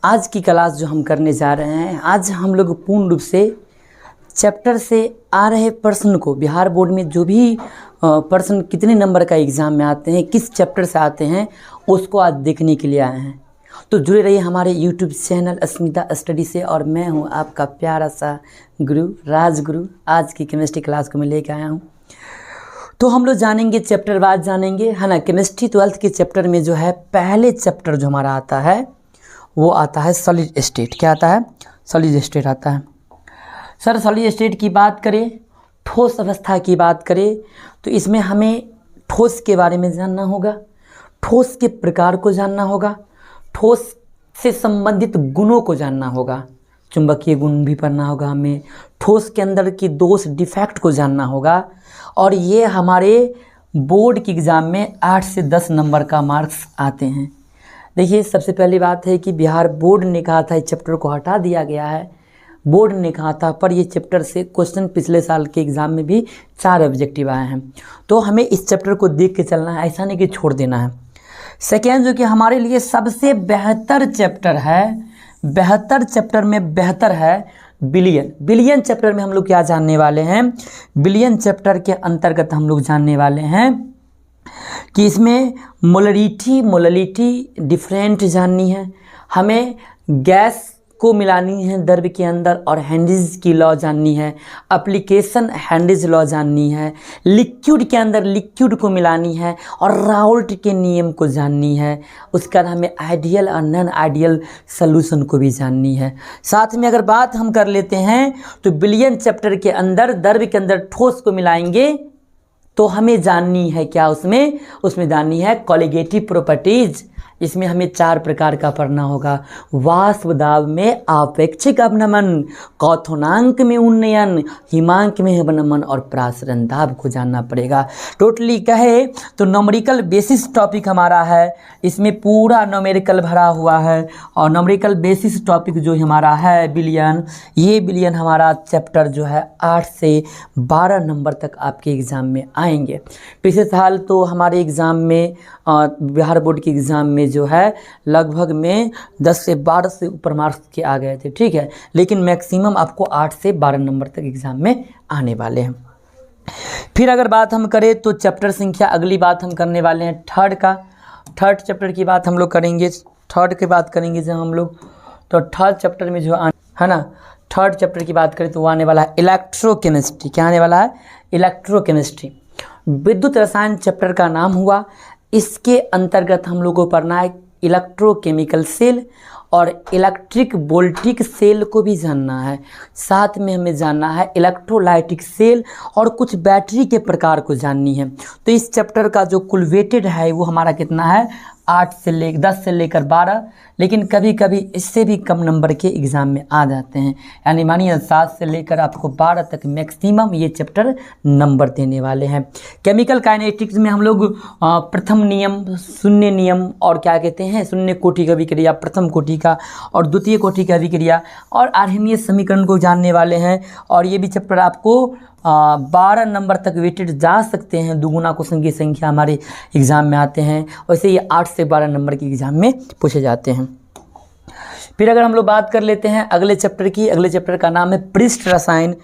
आज की क्लास जो हम करने जा रहे हैं, आज हम लोग पूर्ण रूप से चैप्टर से आ रहे प्रश्न को, बिहार बोर्ड में जो भी प्रश्न कितने नंबर का एग्ज़ाम में आते हैं, किस चैप्टर से आते हैं, उसको आज देखने के लिए आए हैं। तो जुड़े रहिए हमारे यूट्यूब चैनल अस्मिता स्टडी से। और मैं हूं आपका प्यारा सा गुरु राजगुरु। आज की केमिस्ट्री क्लास को मैं लेकर आया हूं। तो हम लोग जानेंगे, चैप्टर वाइज जानेंगे, है ना। केमिस्ट्री 12th के चैप्टर में जो है पहले चैप्टर जो हमारा आता है वो आता है सॉलिड स्टेट। क्या आता है? सॉलिड स्टेट आता है। सर सॉलिड स्टेट की बात करें, ठोस अवस्था की बात करें, तो इसमें हमें ठोस के बारे में जानना होगा, ठोस के प्रकार को जानना होगा, ठोस से संबंधित गुणों को जानना होगा, चुंबकीय गुण भी पढ़ना होगा हमें, ठोस के अंदर की दोष डिफेक्ट को जानना होगा। और ये हमारे बोर्ड के एग्ज़ाम में 8 से 10 नंबर का मार्क्स आते हैं। देखिए, सबसे पहली बात है कि बिहार बोर्ड ने कहा था इस चैप्टर को हटा दिया गया है, बोर्ड ने कहा था, पर ये चैप्टर से क्वेश्चन पिछले साल के एग्ज़ाम में भी 4 ऑब्जेक्टिव आए हैं। तो हमें इस चैप्टर को देख के चलना है, ऐसा नहीं कि छोड़ देना है। सेकेंड, जो कि हमारे लिए सबसे बेहतर चैप्टर है, बेहतर चैप्टर में बेहतर है बिलियन। बिलियन चैप्टर में हम लोग क्या जानने वाले हैं? बिलियन चैप्टर के अंतर्गत हम लोग जानने वाले हैं कि इसमें मोलरिटी डिफरेंट जाननी है, हमें गैस को मिलानी है द्रव्य के अंदर, और हेनरीज की लॉ जाननी है, एप्लीकेशन हेनरीज लॉ जाननी है, लिक्विड के अंदर लिक्विड को मिलानी है, और राउल्ट के नियम को जाननी है। उसके बाद हमें आइडियल और नॉन आइडियल सॉल्यूशन को भी जाननी है। साथ में अगर बात हम कर लेते हैं तो बिलियन चैप्टर के अंदर द्रव्य के अंदर ठोस को मिलाएंगे तो हमें जाननी है क्या, उसमें जाननी है कॉलिगेटिव प्रॉपर्टीज। इसमें हमें 4 प्रकार का पढ़ना होगा। वाष्प दाब में आपेक्षिक अवनमन, क्वथनांक में उन्नयन, हिमांक में अवनमन, और प्रासरण दाब को जानना पड़ेगा। टोटली कहे तो न्यूमेरिकल बेसिस टॉपिक हमारा है, इसमें पूरा न्यूमेरिकल भरा हुआ है। और न्यूमेरिकल बेसिस टॉपिक जो हमारा है बिलियन, ये बिलियन हमारा चैप्टर जो है 8 से 12 नंबर तक आपके एग्ज़ाम में आएंगे। पिछले साल तो हमारे एग्ज़ाम में, बिहार बोर्ड के एग्ज़ाम में जो है लगभग में 10 से 12 से ऊपर मार्क्स के आ गए थे, ठीक है। लेकिन मैक्सिमम आपको 8 से 12 नंबर तक एग्ज़ाम में आने वाले हैं। फिर अगर बात हम करें तो चैप्टर संख्या, अगली बात हम करने वाले हैं थर्ड चैप्टर की बात हम लोग करेंगे। थर्ड की बात करेंगे जब हम लोग, तो थर्ड चैप्टर में जो है ना, थर्ड चैप्टर की बात करें तो वो आने वाला है इलेक्ट्रोकेमिस्ट्री। क्या आने वाला है? इलेक्ट्रोकेमिस्ट्री। विद्युत रसायन चैप्टर का नाम हुआ। इसके अंतर्गत हम लोग को पढ़ना है इलेक्ट्रोकेमिकल सेल और इलेक्ट्रिक वोल्टिक सेल को भी जानना है। साथ में हमें जानना है इलेक्ट्रोलाइटिक सेल और कुछ बैटरी के प्रकार को जाननी है। तो इस चैप्टर का जो कुल वेटेड है वो हमारा कितना है? 10 से लेकर 12, लेकिन कभी कभी इससे भी कम नंबर के एग्ज़ाम में आ जाते हैं। यानी मानिए 7 से लेकर आपको 12 तक मैक्सिमम ये चैप्टर नंबर देने वाले हैं। केमिकल काइनेटिक्स में हम लोग प्रथम नियम, शून्य नियम, और क्या कहते हैं, शून्य कोटि का अभिक्रिया, प्रथम कोटि का और द्वितीय कोटि का अभिक्रिया, और आर्हेनियस समीकरण को जानने वाले हैं। और ये भी चैप्टर आपको 12 नंबर तक वेटेड जा सकते हैं। दुगुना क्वेश्चन की संख्या हमारे एग्ज़ाम में आते हैं, वैसे ये 8 से 12 नंबर के एग्ज़ाम में पूछे जाते हैं। फिर अगर हम लोग बात कर लेते हैं अगले चैप्टर की, अगले चैप्टर का नाम है पृष्ठ रसायन,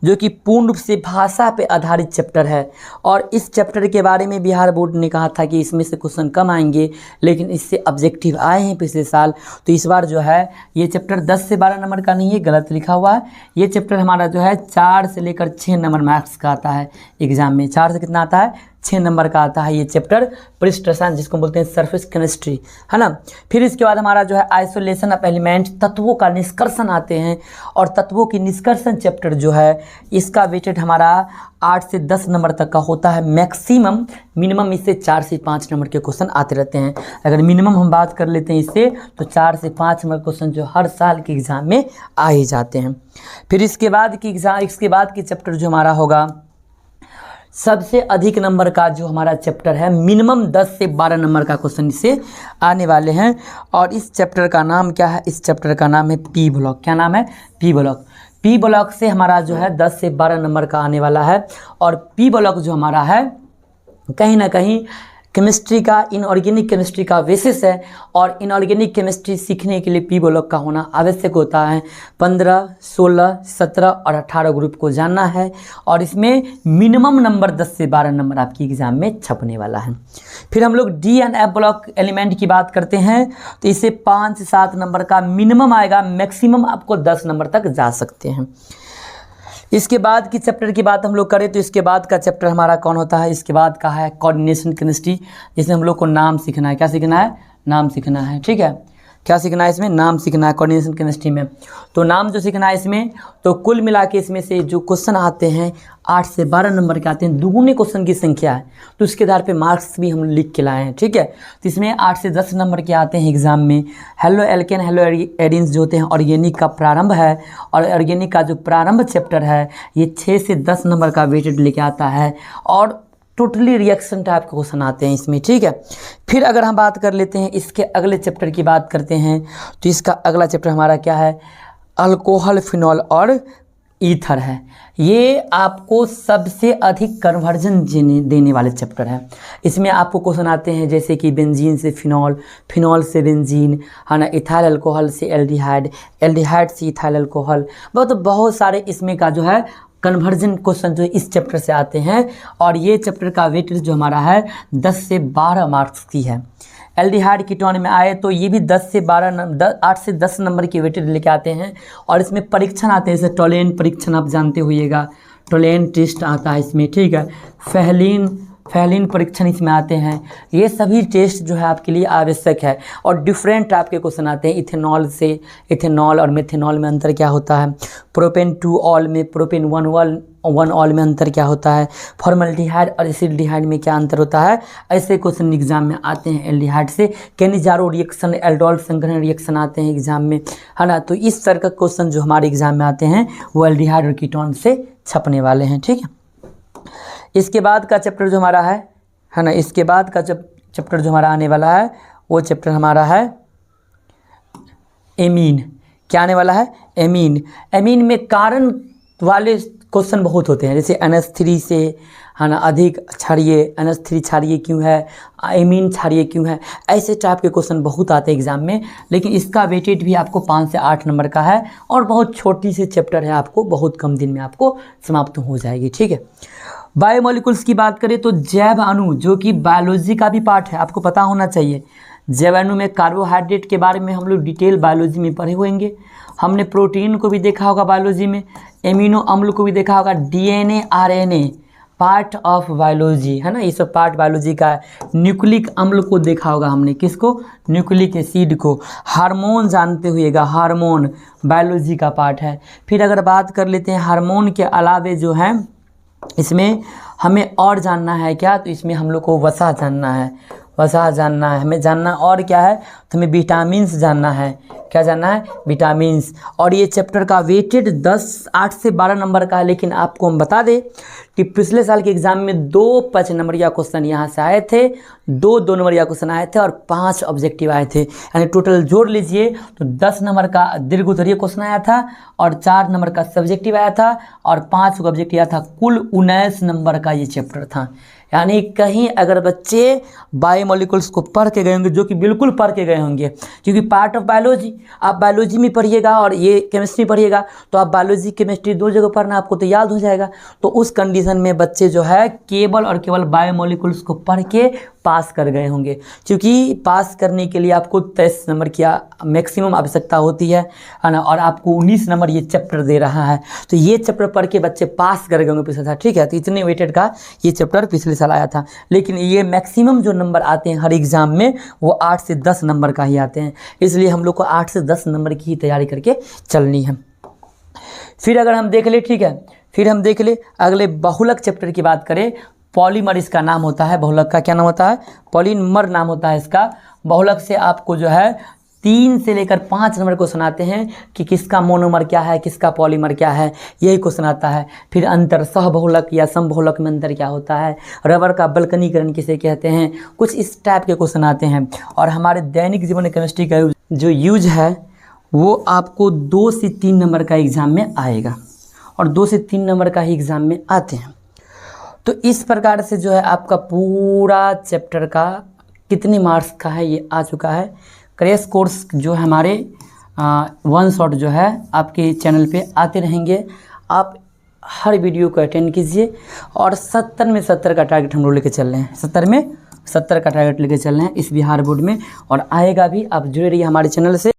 जो कि पूर्ण रूप से भाषा पे आधारित चैप्टर है। और इस चैप्टर के बारे में बिहार बोर्ड ने कहा था कि इसमें से क्वेश्चन कम आएंगे, लेकिन इससे ऑब्जेक्टिव आए हैं पिछले साल। तो इस बार जो है ये चैप्टर 10 से 12 नंबर का नहीं है, गलत लिखा हुआ है। ये चैप्टर हमारा जो है 4 से लेकर 6 नंबर मार्क्स का आता है एग्ज़ाम में। 4 से कितना आता है? 6 नंबर का आता है ये चैप्टर पृष्ठ रसायन, जिसको बोलते हैं सरफेस केमिस्ट्री, है ना। फिर इसके बाद हमारा जो है आइसोलेशन ऑफ एलिमेंट, तत्वों का निष्कर्षण आते हैं। और तत्वों की निष्कर्षण चैप्टर जो है इसका वेटेड हमारा 8 से 10 नंबर तक का होता है मैक्सिमम। मिनिमम इससे 4 से 5 नंबर के क्वेश्चन आते रहते हैं। अगर मिनिमम हम बात कर लेते हैं इससे, तो 4 से 5 नंबर क्वेश्चन जो हर साल के एग्ज़ाम में आ ही जाते हैं। फिर इसके बाद की चैप्टर जो हमारा होगा सबसे अधिक नंबर का जो हमारा चैप्टर है, मिनिमम 10 से 12 नंबर का क्वेश्चन इससे आने वाले हैं। और इस चैप्टर का नाम क्या है? इस चैप्टर का नाम है पी ब्लॉक। क्या नाम है? P block. पी ब्लॉक से हमारा जो है 10 से 12 नंबर का आने वाला है। और पी ब्लॉक जो हमारा है कहीं ना कहीं केमिस्ट्री का, इनऑर्गेनिक केमिस्ट्री का बेसिस है। और इनऑर्गेनिक केमिस्ट्री सीखने के लिए पी ब्लॉक का होना आवश्यक होता है। 15, 16, 17 और 18 ग्रुप को जानना है और इसमें मिनिमम नंबर 10 से 12 नंबर आपकी एग्जाम में छपने वाला है। फिर हम लोग D and F block element की बात करते हैं तो इसे 5 से 7 नंबर का मिनिमम आएगा, मैक्सिमम आपको 10 नंबर तक जा सकते हैं। इसके बाद की चैप्टर की बात हम लोग करें तो इसके बाद का चैप्टर हमारा कौन होता है, इसके बाद का है कोऑर्डिनेशन केमिस्ट्री, जिसमें हम लोग को नाम सीखना है। क्या सीखना है? नाम सीखना है। ठीक है, क्या सीखना है इसमें? नाम सीखना है कोऑर्डिनेशन केमिस्ट्री में। तो नाम जो सीखना है इसमें, तो कुल मिला के इसमें से जो क्वेश्चन आते हैं 8 से 12 नंबर के आते हैं, दुगुने क्वेश्चन की संख्या है, तो उसके आधार पे मार्क्स भी हम लिख के लाए हैं। ठीक है, तो इसमें 8 से 10 नंबर के आते हैं एग्जाम में। हेलो एल्केन, हेलो एडिन्स जो होते हैं, ऑर्गेनिक का प्रारंभ है, और ऑर्गेनिक का जो प्रारंभ चैप्टर है ये 6 से 10 नंबर का वेटेड लेके आता है, और टोटली रिएक्शन टाइप के क्वेश्चन आते हैं इसमें। ठीक है, फिर अगर हम बात कर लेते हैं इसके अगले चैप्टर की बात करते हैं तो इसका अगला चैप्टर हमारा क्या है? अल्कोहल, फिनॉल और ईथर है। ये आपको सबसे अधिक कन्वर्जन देने वाले चैप्टर है। इसमें आपको क्वेश्चन आते हैं जैसे कि बेंजीन से फिनॉल, फिनॉल से बेंजीन, है ना, इथाइल अल्कोहल से एल्डिहाइड, एल्डिहाइड से इथाइल अल्कोहल, बहुत सारे इसमें का जो है कन्वर्जन क्वेश्चन जो इस चैप्टर से आते हैं। और ये चैप्टर का वेटेज जो हमारा है 10 से 12 मार्क्स की है। एल्डिहाइड कीटोन में आए तो ये भी 8 से 10 नंबर की वेटेज लेके आते हैं। और इसमें परीक्षण आते हैं, जैसे टोलेन परीक्षण आप जानते होइएगा, टोलेन टेस्ट आता है इसमें। ठीक है, फैलिन परीक्षण इसमें आते हैं। ये सभी टेस्ट जो है आपके लिए आवश्यक है। और डिफरेंट टाइप के क्वेश्चन आते हैं। इथेनॉल से, इथेनॉल और मेथेनॉल में अंतर क्या होता है, प्रोपेन 2 ऑल में प्रोपेन 1 ऑल में अंतर क्या होता है, फॉर्मल्डिहाइड और एसिडिहाइड में क्या अंतर होता है, ऐसे क्वेश्चन एग्जाम में आते हैं। एल्डिहाइड से केनिजारो रिएक्शन, एल्डोल संग्रहण रिएक्शन आते हैं एग्जाम में, है ना। तो इस तरह का क्वेश्चन जो हमारे एग्जाम में आते हैं वो एल्डिहाइड और कीटोन से छपने वाले हैं। ठीक है, इसके बाद का चैप्टर जो हमारा है ना, इसके बाद का चैप्टर जो हमारा आने वाला है वो चैप्टर हमारा है एमीन। क्या आने वाला है? एमीन। एमीन में कारण वाले क्वेश्चन बहुत होते हैं, जैसे NH3 से, है ना, अधिक क्षारीय, NH3 क्षारीय क्यों है, एमीन क्षारीय क्यों है, ऐसे टाइप के क्वेश्चन बहुत आते हैं एग्जाम में। लेकिन इसका वेटेज भी आपको 5 से 8 नंबर का है, और बहुत छोटी सी चैप्टर है, आपको बहुत कम दिन में आपको समाप्त हो जाएगी। ठीक है, बायोमोलिकुल्स की बात करें तो जैव अणु, जो कि बायोलॉजी का भी पार्ट है, आपको पता होना चाहिए। जैव अणु में कार्बोहाइड्रेट के बारे में हम लोग डिटेल बायोलॉजी में पढ़े होंगे। हमने प्रोटीन को भी देखा होगा बायोलॉजी में, एमिनो अम्ल को भी देखा होगा, DNA RNA part of biology, है ना, ये सब पार्ट बायोलॉजी का है। न्यूक्लिक अम्ल को देखा होगा हमने, किसको? न्यूक्लिक एसिड को। हार्मोन जानते हुएगा, हार्मोन बायोलॉजी का पार्ट है। फिर अगर बात कर लेते हैं हार्मोन के अलावे जो है इसमें हमें और जानना है क्या, तो इसमें हम लोग को वसा जानना है, वसा जानना है हमें, जानना और क्या है, तो हमें विटामिन्स जानना है। क्या जानना है? विटामिन्स। और ये चैप्टर का वेटेड 8 से 12 नंबर का है। लेकिन आपको हम बता दें कि पिछले साल के एग्जाम में 2 5 नंबरिया क्वेश्चन यहाँ से आए थे, 2 नंबरिया क्वेश्चन आए थे, और 5 ऑब्जेक्टिव आए थे। यानी टोटल जोड़ लीजिए तो 10 नंबर का दीर्घ उत्तरीय क्वेश्चन आया था, और 4 नंबर का सब्जेक्टिव आया था, और 5 ऑब्जेक्टिव आया था। कुल 19 नंबर का ये चैप्टर था। यानी कहीं अगर बच्चे बायोमोलिकुल्स को पढ़ के गए होंगे, जो कि बिल्कुल पढ़ के गए होंगे, क्योंकि पार्ट ऑफ बायोलॉजी, आप बायोलॉजी में पढ़िएगा और ये केमिस्ट्री पढ़िएगा, तो आप बायोलॉजी केमिस्ट्री 2 जगह पढ़ना आपको तो याद हो जाएगा। तो उस कंडीशन में बच्चे जो है केवल और केवल बायोमोलिकुल्स को पढ़ के पास कर गए होंगे, क्योंकि पास करने के लिए आपको 23 नंबर की मैक्सिमम आवश्यकता होती है ना, और आपको 19 नंबर ये चैप्टर दे रहा है। तो ये चैप्टर पढ़ के बच्चे पास कर गए होंगे पिछले साल। ठीक है, तो इतने वेटेड का ये चैप्टर पिछले साल आया था। लेकिन ये मैक्सिमम जो नंबर आते हैं हर एग्जाम में वो 8 से 10 नंबर का ही आते हैं, इसलिए हम लोग को 8 से 10 नंबर की ही तैयारी करके चलनी है। फिर अगर हम देख ले, ठीक है, फिर हम देख ले अगले बहुलक चैप्टर की बात करें। पॉलीमर इसका नाम होता है, बहुलक का क्या नाम होता है? पॉलीमर नाम होता है इसका। बहुलक से आपको जो है 3 से लेकर 5 नंबर क्वेश्चन आते हैं कि किसका मोनोमर क्या है, किसका पॉलीमर क्या है, यही क्वेश्चन आता है। फिर अंतर, सह बहुलक या सम बहुलक में अंतर क्या होता है, रबर का बल्कनीकरण किसे कहते हैं, कुछ इस टाइप के क्वेश्चन आते हैं। और हमारे दैनिक जीवन में केमिस्ट्री का जो यूज है वो आपको 2 से 3 नंबर का एग्जाम में आएगा, और 2 से 3 नंबर का ही एग्जाम में आते हैं। तो इस प्रकार से जो है आपका पूरा चैप्टर का कितने मार्क्स का है ये आ चुका है। क्रैश कोर्स जो है हमारे वन शॉट जो है आपके चैनल पे आते रहेंगे। आप हर वीडियो को अटेंड कीजिए और 70 में 70 का टारगेट हम लोग लेके चल रहे हैं। 70 में 70 का टारगेट लेके चल रहे हैं इस बिहार बोर्ड में, और आएगा भी। आप जुड़े रहिए हमारे चैनल से।